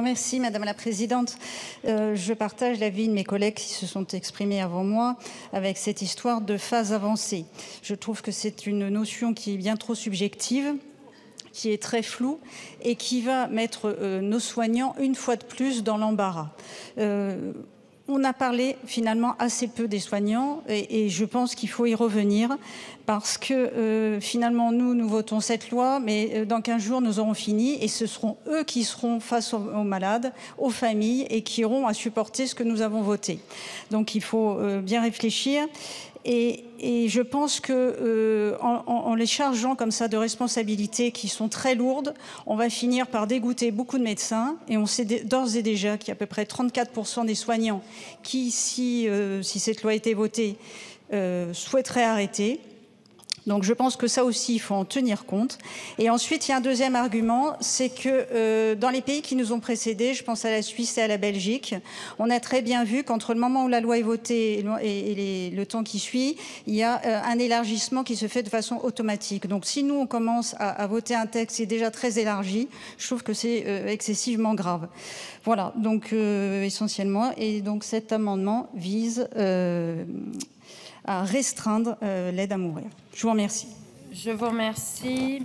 remercie, Madame la Présidente. Je partage l'avis de mes collègues qui se sont exprimés avant moi avec cette histoire de phase avancée. Je trouve que c'est une notion qui est bien trop subjective, qui est très floue et qui va mettre nos soignants une fois de plus dans l'embarras. On a parlé finalement assez peu des soignants et je pense qu'il faut y revenir parce que finalement nous votons cette loi, mais dans 15 jours nous aurons fini et ce seront eux qui seront face aux malades, aux familles et qui auront à supporter ce que nous avons voté. Donc il faut bien réfléchir. Et je pense que en les chargeant comme ça de responsabilités qui sont très lourdes, on va finir par dégoûter beaucoup de médecins. Et on sait d'ores et déjà qu'il y a à peu près 34% des soignants qui, si cette loi était votée, souhaiteraient arrêter. Donc je pense que ça aussi, il faut en tenir compte. Et ensuite, il y a un deuxième argument, c'est que dans les pays qui nous ont précédés, je pense à la Suisse et à la Belgique, on a très bien vu qu'entre le moment où la loi est votée et le temps qui suit, il y a un élargissement qui se fait de façon automatique. Donc si nous, on commence à voter un texte qui est déjà très élargi, je trouve que c'est excessivement grave. Voilà, donc essentiellement. Et donc cet amendement vise à restreindre l'aide à mourir. Je vous remercie. Je vous remercie.